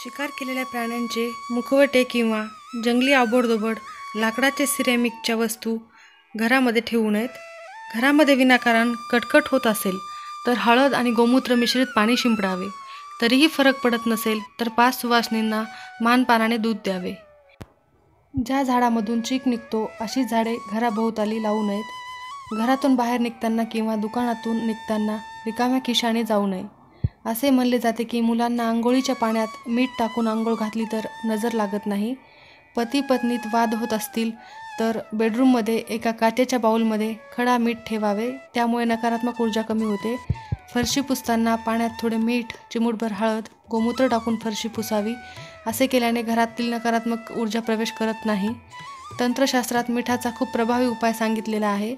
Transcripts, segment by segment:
शिकार केलेल्या प्राण्यांचे मुखवटे किंवा जंगली आबोडदोबड लाकडाचे सिरेमिकच्या वस्तू घरामध्ये ठेवू नयेत. घरामध्ये विनाकारण कटकट होत असेल तर हळद आणि गोमूत्र मिश्रित पाणी शिंपडावे. तरीही फरक पडत नसेल तर 5 सुवासिनींना मानपानाने दूध द्यावे. ज्या झाडामधून चीक निघतो अशी झाडे घराभोवताली लावू नयेत. घरातून बाहेर निघताना किंवा दुकानातून निघताना रिकाम्या खिशाने जाऊ नये. असे म्हणले जाते की मुलांना आंघोळीच्या पाण्यात मीठ टाकून आंघोळ घातली तर नजर लागत नाही. पती पत्नीत वाद होत असतील तर बेडरूममध्ये एका काचेच्या बाउलमध्ये खडा मीठ ठेवावे, त्यामुळे नकारात्मक ऊर्जा कमी होते. फरशी पुसताना पाण्यात थोडे मीठ, चिमूटभर हळद, गोमूत्र टाकून फरशी पुसावी. असे केल्याने घरातील नकारात्मक ऊर्जा प्रवेश करत नाही. तंत्रशास्त्रात मिठाचा खूप प्रभावी उपाय सांगितलेला आहे.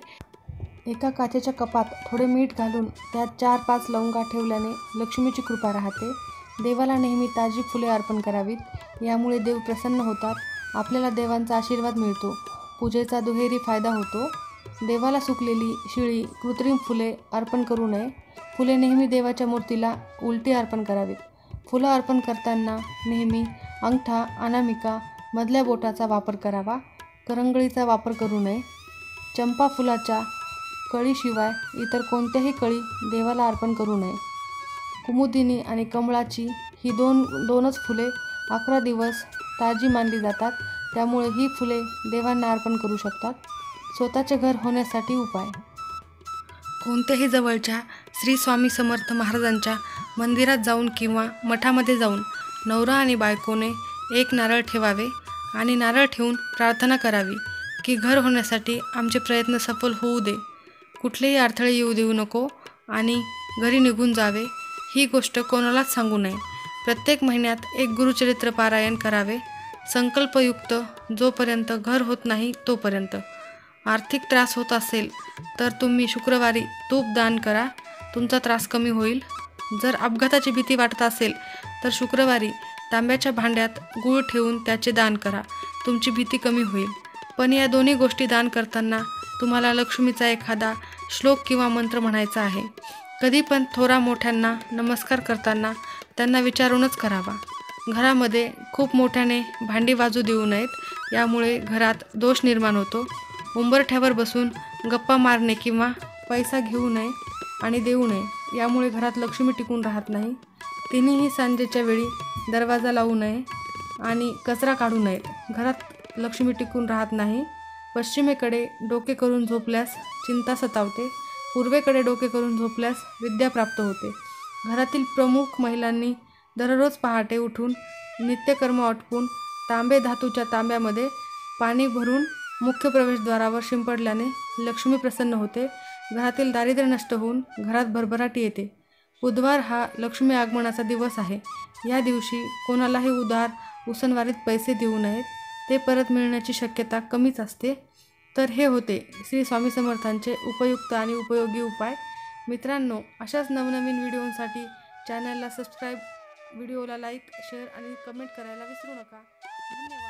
एका काचेच्या कपात थोडे मीठ घालून त्यात 4-5 लवंगा ठेवल्याने लक्ष्मीची कृपा राहते. देवाला नेहमी ताजी फुले अर्पण करावीत, यामुळे देव प्रसन्न होतात. आपल्याला देवांचा आशीर्वाद मिळतो. पूजेचा दुहेरी फायदा होतो. देवाला सुकलेली, शिळी, कृत्रिम फुले अर्पण करू नये. फुले नेहमी देवाच्या मूर्तीला उलटी अर्पण करावीत. फुलं अर्पण करताना नेहमी अंगठा, अनामिका, मधल्या बोटाचा वापर करावा. करंगळीचा वापर करू नये. चंपा फुलाच्या कळीशिवाय इतर कोणत्याही कळी देवाला अर्पण करू नये. कुमुदिनी आणि कमळाची ही दोनच फुले 11 दिवस ताजी मानली जातात, त्यामुळे ही फुले देवांना अर्पण करू शकतात. स्वतःचे घर होण्यासाठी उपाय: कोणत्याही जवळच्या श्री स्वामी समर्थ महाराजांच्या मंदिरात जाऊन किंवा मठामध्ये जाऊन नवरा आणि बायकोने एक नारळ ठेवावे आणि नारळ ठेवून प्रार्थना करावी की घर होण्यासाठी आमचे प्रयत्न सफल होऊ दे, कुठलेही अडथळे येऊ देऊ नको आणि घरी निघून जावे. ही गोष्ट कोणालाच सांगू नये. प्रत्येक महिन्यात एक गुरुचरित्र पारायण करावे, संकल्पयुक्त, जोपर्यंत घर होत नाही तोपर्यंत. आर्थिक त्रास होत असेल तर तुम्ही शुक्रवारी तूप दान करा, तुमचा त्रास कमी होईल. जर अपघाताची भीती वाटत असेल तर शुक्रवारी तांब्याच्या भांड्यात गूळ ठेवून त्याचे दान करा, तुमची भीती कमी होईल. पण या दोन्ही गोष्टी दान करताना तुम्हाला लक्ष्मीचा एखादा श्लोक किंवा मंत्र म्हणायचा आहे. कधी पण थोरा मोठ्यांना नमस्कार करताना त्यांना विचारूनच करावा. घरामध्ये खूप मोठ्याने भांडी वाजू देऊ नयेत, यामुळे घरात दोष निर्माण होतो. उंबरठ्यावर बसून गप्पा मारणे किंवा पैसा घेऊ नये आणि देऊ नये, यामुळे घरात लक्ष्मी टिकून राहत नाही. तिन्हीही सांजेच्या वेळी दरवाजा लावू नये आणि कचरा काढू नयेत, घरात लक्ष्मी टिकून राहत नाही. पश्चिमेकडे डोके करून झोपल्यास चिंता सतावते, पूर्वेकडे डोके करून झोपल्यास विद्या प्राप्त होते. घरातील प्रमुख महिलांनी दररोज पहाटे उठून नित्यकर्म आटपून तांबे धातूच्या तांब्यामध्ये पाणी भरून मुख्य प्रवेशद्वारावर शिंपडल्याने लक्ष्मी प्रसन्न होते. घरातील दारिद्र्य नष्ट होऊन घरात भरभराटी येते. बुधवार हा लक्ष्मी आगमनाचा दिवस आहे. या दिवशी कोणालाही उधार उसनवारीत पैसे देऊ नयेत, ते परत मिळण्याची शक्यता कमीच असते. तर हे होते श्री स्वामी समर्थांचे उपयुक्त आणि उपयोगी उपाय. मित्रांनो, अशाच नवनवीन व्हिडिओंसाठी चॅनलला सबस्क्राईब, व्हिडिओला लाईक, शेअर आणि कमेंट करायला विसरू नका. धन्यवाद.